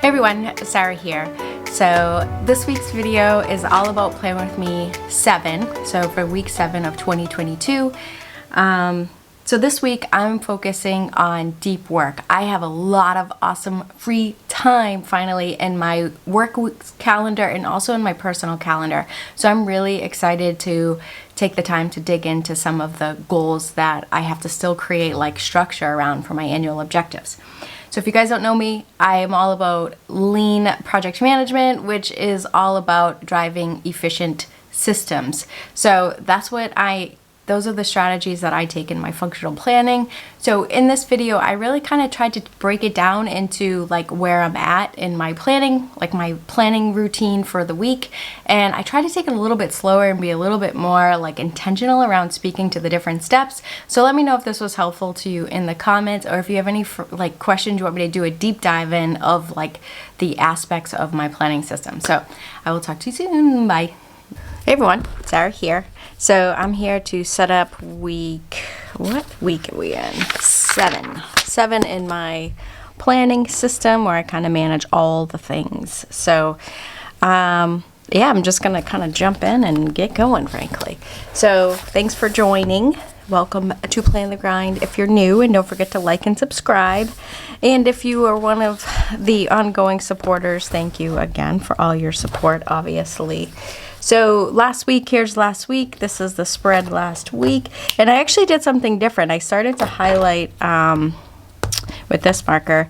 everyone, Sarah here. So this week's video is all about Plan With Me 7, so for week 7 of 2022. So this week I'm focusing on deep work. I have a lot of awesome free time finally in my work calendar and also in my personal calendar. So I'm really excited to take the time to dig into some of the goals that I have to still create like structure around for my annual objectives. So if you guys don't know me, I am all about lean project management, which is all about driving efficient systems. So those are the strategies that I take in my functional planning. So in this video, I really kind of tried to break it down into like where I'm at in my planning, like my planning routine for the week. And I try to take it a little bit slower and be a little bit more like intentional around speaking to the different steps. So let me know if this was helpful to you in the comments, or if you have any like questions you want me to do a deep dive in of like the aspects of my planning system. So I will talk to you soon. Bye. Hey everyone, Sarah here. So I'm here to set up what week are we in? 7 in my planning system where I kind of manage all the things. So yeah, I'm just gonna kind of jump in and get going, frankly. So thanks for joining. Welcome to Plan the Grind if you're new, and don't forget to like and subscribe. And if you are one of the ongoing supporters, thank you again for all your support, obviously. So here's last week. This is the spread last week. And I actually did something different. I started to highlight with this marker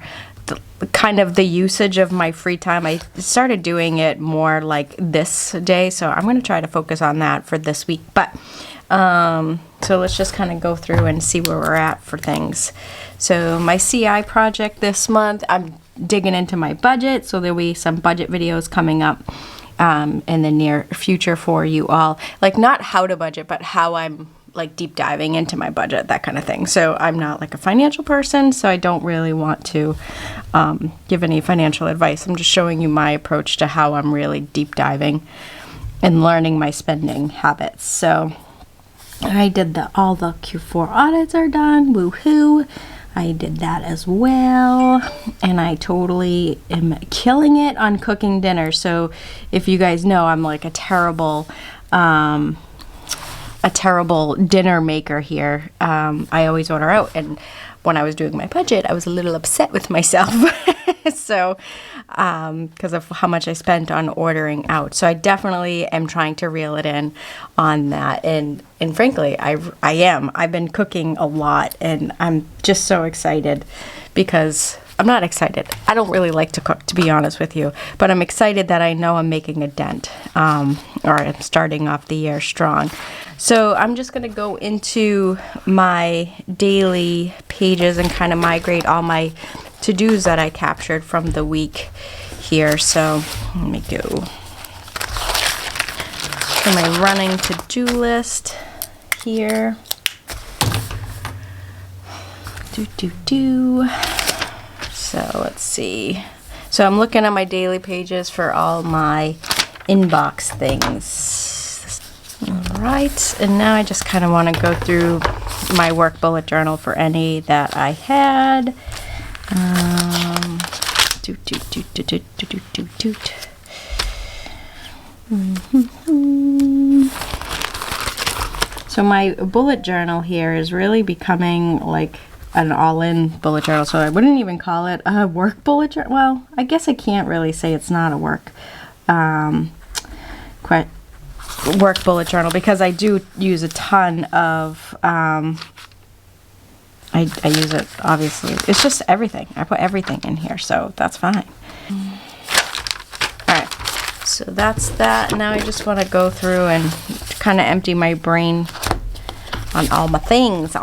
kind of the usage of my free time. I started doing it more like this day. So I'm going to try to focus on that for this week. But so let's just kind of go through and see where we're at for things. So my CI project this month, I'm digging into my budget. So there'll be some budget videos coming up in the near future for you all. Like not how to budget, but how I'm like deep diving into my budget, that kind of thing. So I'm not like a financial person, so I don't really want to give any financial advice. I'm just showing you my approach to how I'm really deep diving and learning my spending habits. So I did all the Q4 audits are done, woohoo. I did that as well, and I totally am killing it on cooking dinner. So if you guys know, I'm like a terrible dinner maker here. I always order out, and when I was doing my budget, I was a little upset with myself. So because of how much I spent on ordering out. So I definitely am trying to reel it in on that. And frankly, I am. I've been cooking a lot, and I'm just so excited because I'm not excited. I don't really like to cook, to be honest with you, but I'm excited that I know I'm making a dent, or I'm starting off the year strong. So I'm just going to go into my daily pages and kind of migrate all my to-dos that I captured from the week here. So let me go to my running to-do list here. So let's see. So I'm looking at my daily pages for all my inbox things. All right, and now I just kind of want to go through my work bullet journal for any that I had. So my bullet journal here is really becoming like an all-in bullet journal. So I wouldn't even call it a work bullet journal. Well, I guess I can't really say it's not a work bullet journal, because I do use a ton of I use it, obviously. It's just everything. I put everything in here, so that's fine. Alright, so that's that. Now I just want to go through and kind of empty my brain on all my things.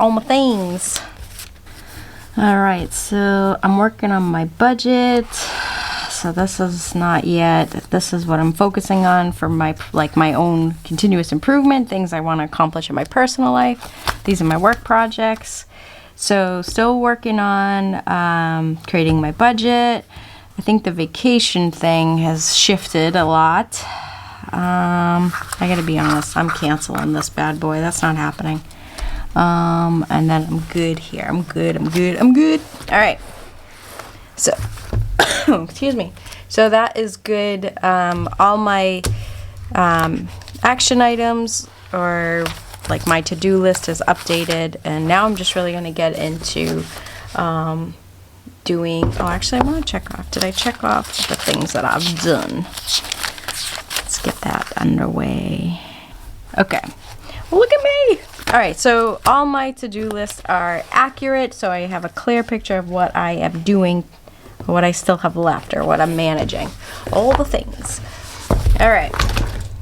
Alright, so I'm working on my budget. So this is not yet. This is what I'm focusing on for my own continuous improvement, things I want to accomplish in my personal life. These are my work projects. So still working on creating my budget. I think the vacation thing has shifted a lot. I gotta be honest, I'm canceling this bad boy. That's not happening. And then I'm good here. I'm good. All right. So excuse me. So that is good. All my action items, or like my to-do list, is updated, and now I'm just really going to get into doing, oh, actually I want to check off, did I check off the things that I've done? Let's get that underway. Okay, well, look at me. All right, so all my to-do lists are accurate, so I have a clear picture of what I am doing, what I still have left, or what I'm managing, all the things. All right,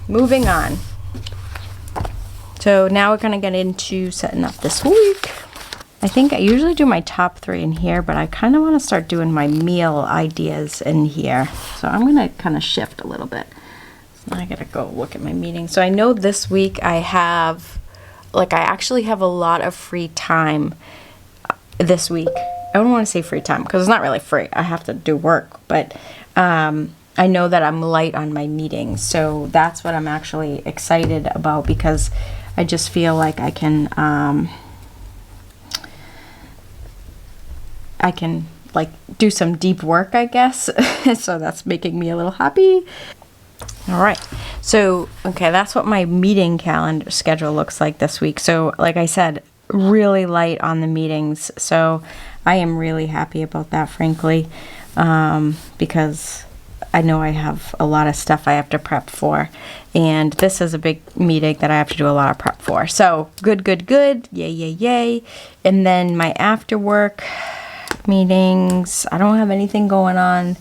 moving on. So now we're gonna get into setting up this week. I think I usually do my top 3 in here, but I kind of want to start doing my meal ideas in here. So I'm gonna kind of shift a little bit. So I gotta go look at my meetings. So I know this week I have, like, I actually have a lot of free time this week. I don't want to say free time because it's not really free. I have to do work, but I know that I'm light on my meetings. So that's what I'm actually excited about, because I just feel like I can like do some deep work, I guess. So that's making me a little happy. All right, so okay, that's what my meeting calendar schedule looks like this week. So like I said, really light on the meetings, so I am really happy about that, frankly, because I know I have a lot of stuff I have to prep for, and this is a big meeting that I have to do a lot of prep for. So good, yay, yay, yay. And then my after work meetings, I don't have anything going on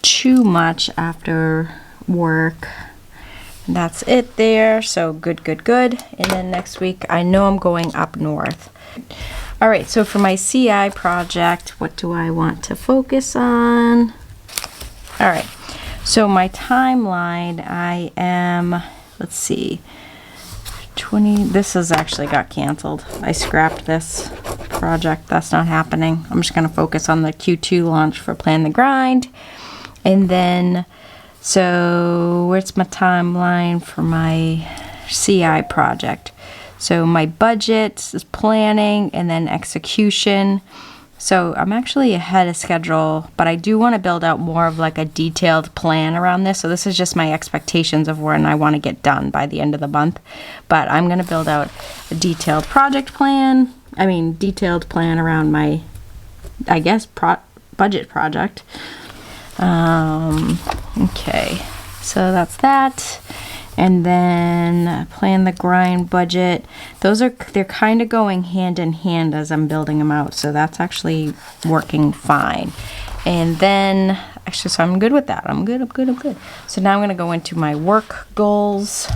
too much after work. That's it there. So good. And then next week, I know I'm going up north. All right, so for my CI project, what do I want to focus on? All right, so my timeline, I am, let's see, 20, this has actually got canceled. I scrapped this project. That's not happening. I'm just gonna focus on the Q2 launch for Plan the Grind. And then, so where's my timeline for my CI project? So my budget is planning and then execution. So I'm actually ahead of schedule, but I do want to build out more of like a detailed plan around this. So this is just my expectations of when I want to get done by the end of the month. But I'm going to build out a detailed project plan. Detailed plan around my, I guess, budget project. Okay, so that's that. And then Plan the Grind budget. They're kind of going hand in hand as I'm building them out. So that's actually working fine. And then, actually, so I'm good with that. I'm good. So now I'm going to go into my work goals.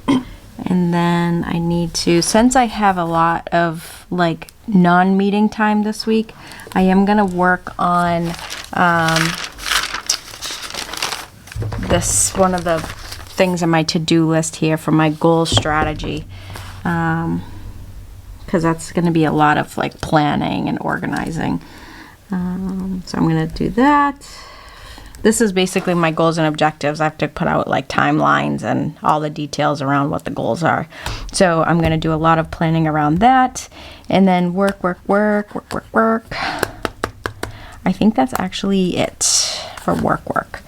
And then I need to, since I have a lot of like non-meeting time this week, I am going to work on this, one of the things on my to-do list here for my goal strategy, because that's going to be a lot of like planning and organizing. So I'm going to do that. This is basically my goals and objectives. I have to put out like timelines and all the details around what the goals are. So I'm going to do a lot of planning around that, and then work. I think that's actually it for work.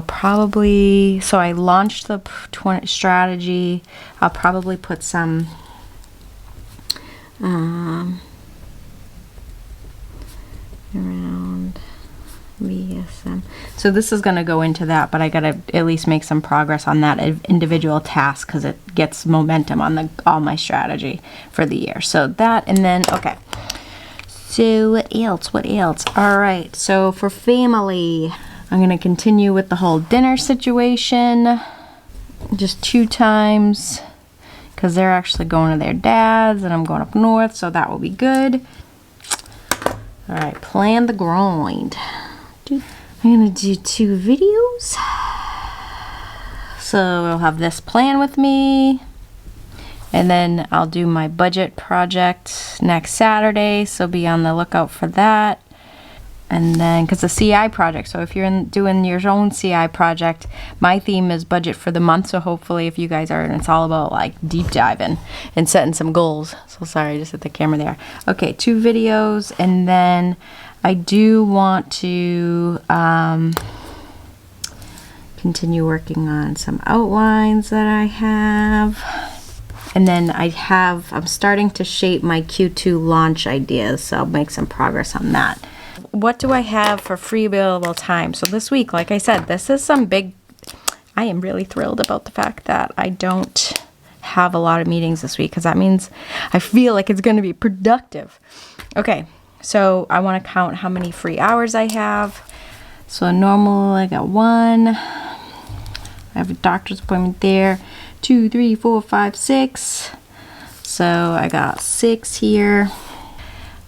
Probably, so I launched the strategy. I'll probably put some around VSM. So this is going to go into that, but I got to at least make some progress on that individual task, because it gets momentum on all my strategy for the year. So that, and then, okay. So what else? All right, so for family, I'm going to continue with the whole dinner situation, just 2 times, because they're actually going to their dad's and I'm going up north, so that will be good. All right, Plan the Grind. I'm going to do 2 videos. So I'll have this plan with me, and then I'll do my budget project next Saturday, so be on the lookout for that. And then, because the CI project, so if you're doing your own CI project, my theme is budget for the month. So hopefully if you guys are, and it's all about like deep diving and setting some goals. So sorry, I just hit the camera there. Okay, 2 videos, and then I do want to continue working on some outlines that I have. And then I'm starting to shape my Q2 launch ideas, so I'll make some progress on that. What do I have for free available time? So this week, like I said, this is I am really thrilled about the fact that I don't have a lot of meetings this week, because that means I feel like it's going to be productive. Okay, so I want to count how many free hours I have. So normal, I got 1. I have a doctor's appointment there. 2, 3, 4, 5, 6. So I got 6 here.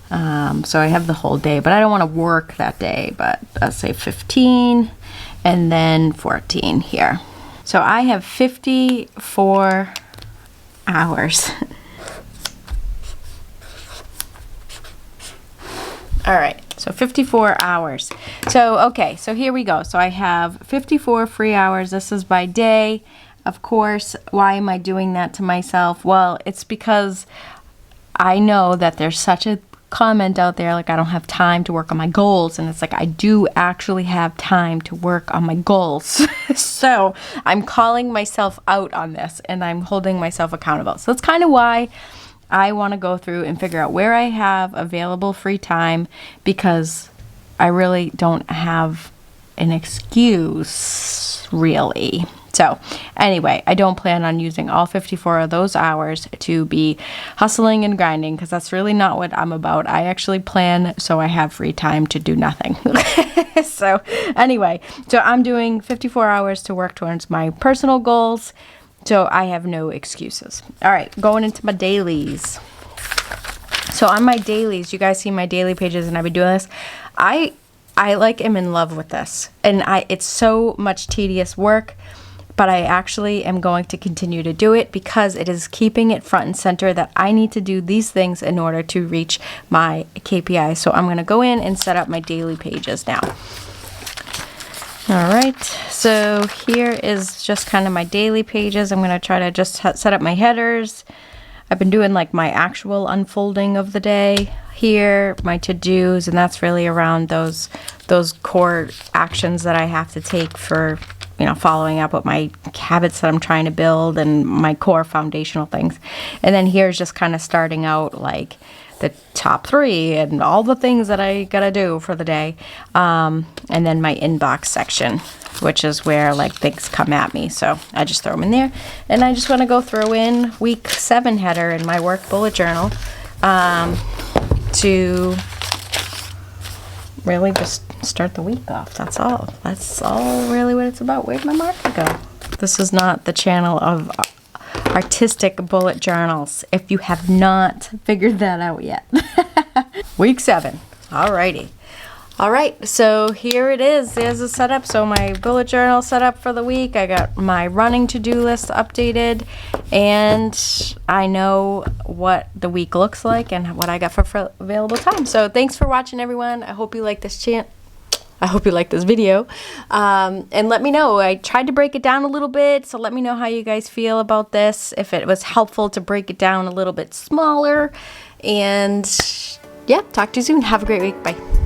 So I have the whole day, but I don't want to work that day, but let's say 15 and then 14 here. So I have 54 hours. All right, so 54 hours. So, okay, so here we go. So I have 54 free hours. This is by day. Of course, why am I doing that to myself? Well, it's because I know that there's such a comment out there like I don't have time to work on my goals, and it's like I do actually have time to work on my goals. So I'm calling myself out on this, and I'm holding myself accountable. So that's kind of why I want to go through and figure out where I have available free time, because I really don't have an excuse, really. So anyway, I don't plan on using all 54 of those hours to be hustling and grinding, because that's really not what I'm about. I actually plan so I have free time to do nothing. So anyway, so I'm doing 54 hours to work towards my personal goals, so I have no excuses. All right, going into my dailies. So on my dailies, you guys see my daily pages, and I've been doing this. I like am in love with this, and it's so much tedious work, but I actually am going to continue to do it because it is keeping it front and center that I need to do these things in order to reach my KPI. So I'm going to go in and set up my daily pages now. All right, so here is just kind of my daily pages. I'm going to try to just set up my headers. I've been doing like my actual unfolding of the day here, my to-dos, and that's really around those core actions that I have to take for, you know, following up with my habits that I'm trying to build and my core foundational things. And then here's just kind of starting out like the top 3 and all the things that I gotta do for the day. And then my inbox section, which is where like things come at me. So I just throw them in there. And I just want to go throw in week 7 header in my work bullet journal to really just start the week off. That's all. That's all really what it's about. Where'd my marker go? This is not the channel of artistic bullet journals, if you have not figured that out yet. Week 7. Alrighty. All right, so here it is. There's a setup. So my bullet journal set up for the week. I got my running to-do list updated, and I know what the week looks like and what I got for available time. So thanks for watching, everyone. I hope you like this I hope you like this video. And let me know. I tried to break it down a little bit, so let me know how you guys feel about this, if it was helpful to break it down a little bit smaller. And yeah, talk to you soon. Have a great week. Bye.